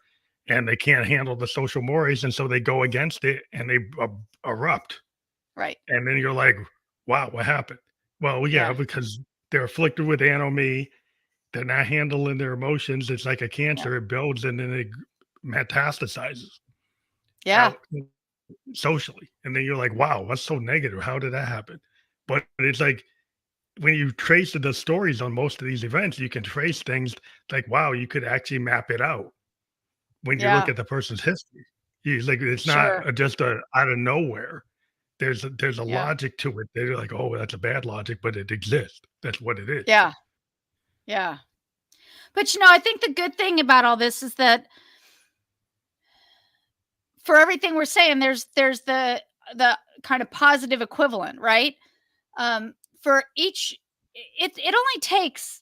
and they can't handle the social mores. And so they go against it and they erupt. right. And then you're like, wow, what happened? Well, yeah, Yeah, because they're afflicted with anomie. They're not handling their emotions. It's like a yeah, cancer. It builds and then it metastasizes yeah, out socially. And then you're like, wow, that's so negative. How did that happen? But it's like when you trace the stories on most of these events, you can trace things like, wow, you could actually map it out when you look yeah, at the person's history. It's like it's not sure. just a out of nowhere. There's a Yeah, logic to it. They're like, oh, that's a bad logic, but it exists. That's what it is. yeah, yeah. But I think the good thing about all this is that for everything we're saying, there's the kind of positive equivalent, right? For each, it only takes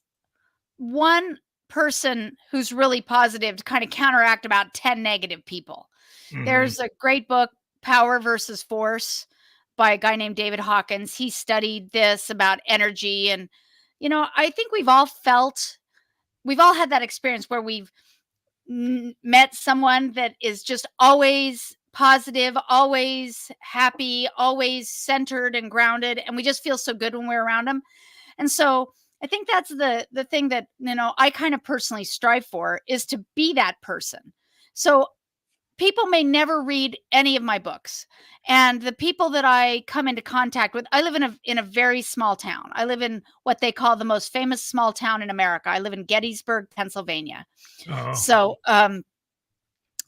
one person who's really positive to kind of counteract about 10 negative people. Hmm. There's a great book, Power versus Force, by a guy named David Hawkins. He studied this about energy. And, I think we've all had that experience where we've met someone that is just always positive, always happy, always centered and grounded. And we just feel so good when we're around them. And so I think that's the thing that, I kind of personally strive for is to be that person. So people may never read any of my books, and the people that I come into contact with, I live in a very small town. I live in what they call the most famous small town in America. I live in Gettysburg, Pennsylvania. Oh,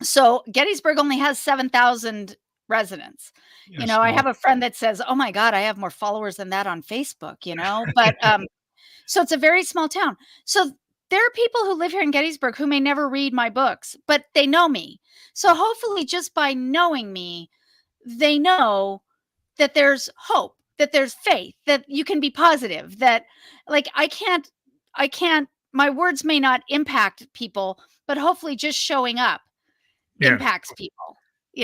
So Gettysburg only has 7,000 residents. yeah, I have small. a friend that says, "Oh my god, I have more followers than that on Facebook," but so it's a very small town. So there are people who live here in Gettysburg who may never read my books, but they know me. So hopefully just by knowing me, they know that there's hope, that there's faith, that you can be positive, that like I can't my words may not impact people, but hopefully just showing up Yeah. impacts people,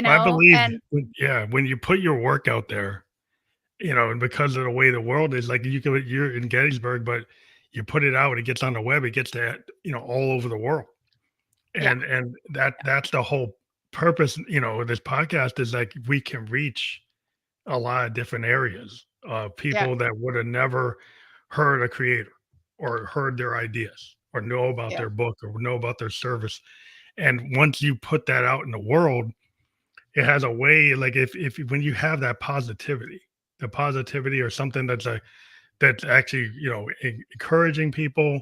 I believe, and yeah, when you put your work out there, and because of the way the world is, like you're in Gettysburg, but you put it out, it gets on the web, it gets to all over the world, yeah, and that's the whole purpose. This podcast is like we can reach a lot of different areas of yeah, people that would have never heard a creator or heard their ideas or know about yeah, their book or know about their service. And once you put that out in the world, it has a way like if when you have that positivity, the positivity or something that's actually encouraging people,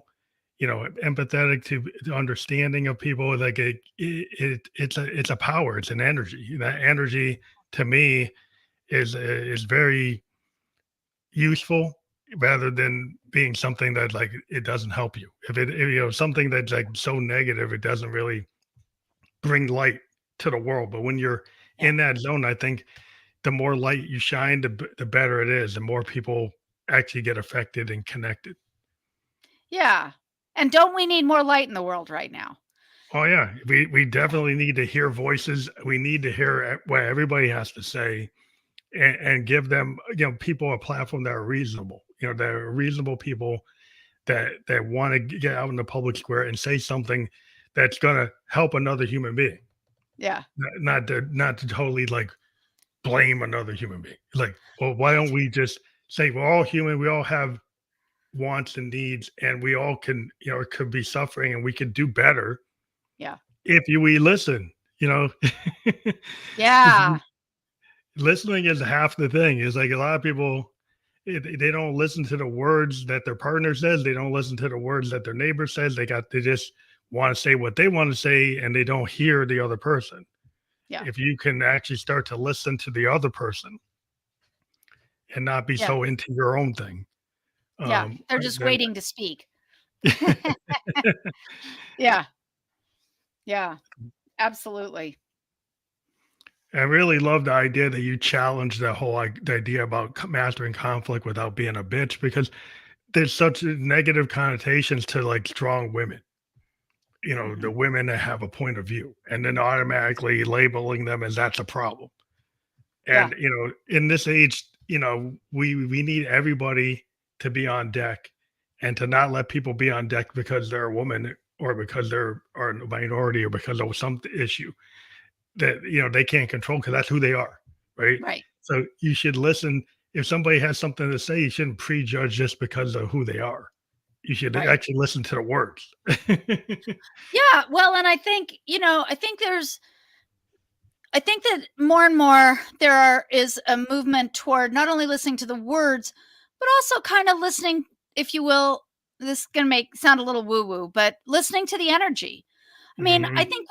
empathetic to the understanding of people. Like it's a power. It's an energy. That energy to me is very useful rather than being something that like it doesn't help you. If something that's like so negative, it doesn't really bring light to the world. But when you're Yeah. in that zone, I think the more light you shine, the better it is. The more people actually get affected and connected. Yeah. And don't we need more light in the world right now? Oh yeah, we Yeah. definitely need to hear voices. We need to hear what everybody has to say, and give them people a platform that are reasonable. That are reasonable people that want to get out in the public square and say something that's going to help another human being, Yeah. not to totally like blame another human being. Like, well, why don't we just say we're all human, we all have wants and needs, and we all can, it could be suffering, and we could do better Yeah. if we listen. You know, Yeah. listening is half the thing. Is like a lot of people they don't listen to the words that their partner says. They don't listen to the words that their neighbor says. They just want to say what they want to say, and they don't hear the other person. Yeah. If you can actually start to listen to the other person and not be Yeah. so into your own thing, Yeah. They're just then waiting to speak. Yeah. Yeah. Absolutely. I really love the idea that you challenge the whole the idea about mastering conflict without being a bitch, because there's such negative connotations to like strong women. The Mhm. women that have a point of view, and then automatically labeling them as that's a problem. Yeah. And in this age, we need everybody to be on deck, and to not let people be on deck because they're a woman, or because they're are a minority, or because of some issue that they can't control, because that's who they are, right? Right. So you should listen. If somebody has something to say, you shouldn't prejudge just because of who they are. You should Right. actually listen to the words. Yeah. Well, and I think that more and more is a movement toward not only listening to the words, but also kind of listening, if you will. This is going to sound a little woo woo, but listening to the energy. I mean, Mhm. I think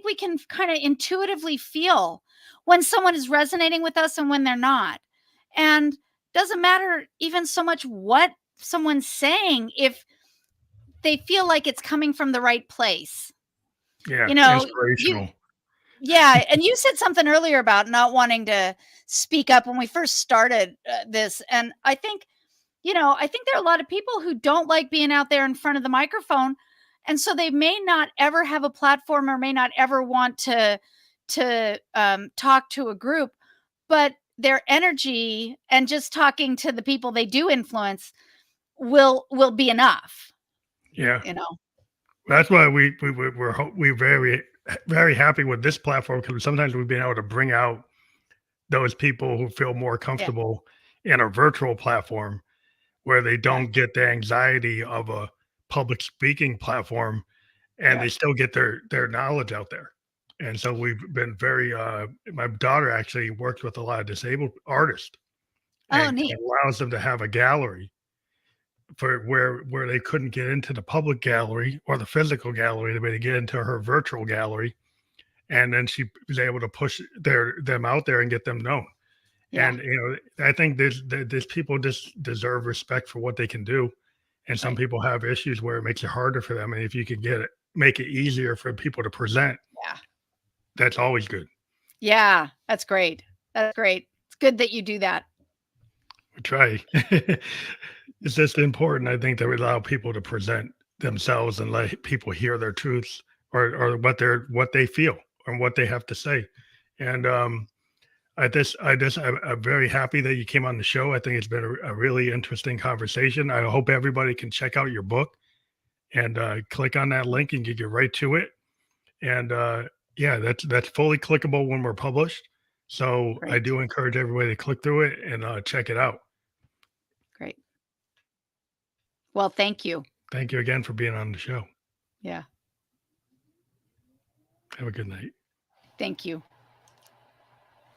we can kind of intuitively feel when someone is resonating with us and when they're not. And doesn't matter even so much what someone's saying if they feel like it's coming from the right place. Yeah, You know, you inspirational. yeah, and you said something earlier about not wanting to speak up when we first started this, and I think there are a lot of people who don't like being out there in front of the microphone, and so they may not ever have a platform or may not ever want to talk to a group, but their energy and just talking to the people they do influence will be enough, Yeah, you know. that's why we're very happy with this platform, because sometimes we've been able to bring out those people who feel more Yeah, comfortable in a virtual platform, where they yeah, don't get the anxiety of a public speaking platform, and yeah. they still get their knowledge out there. And so we've been very my daughter actually works with a lot of disabled artists, Oh, and neat. allows them to have a gallery for where they couldn't get into the public gallery or the physical gallery, but they get into her virtual gallery, and then she was able to push them out there and get them known. Yeah, And I think there's people just deserve respect for what they can do, and some right. people have issues where it makes it harder for them. And if you could make it easier for people to present, Yeah. that's always good. Yeah, that's great. That's great. It's good that you do that. We try. It's just important, I think, that we allow people to present themselves and let people hear their truths, or what they feel or what they have to say. And I'm very happy that you came on the show. I think it's been a really interesting conversation. I hope everybody can check out your book, and click on that link and get right to it. And yeah, that's fully clickable when we're published. So I Great. do encourage everybody to click through it and check it out. Great. Well, thank you. Thank you again for being on the show. Yeah. Have a good night. Thank you.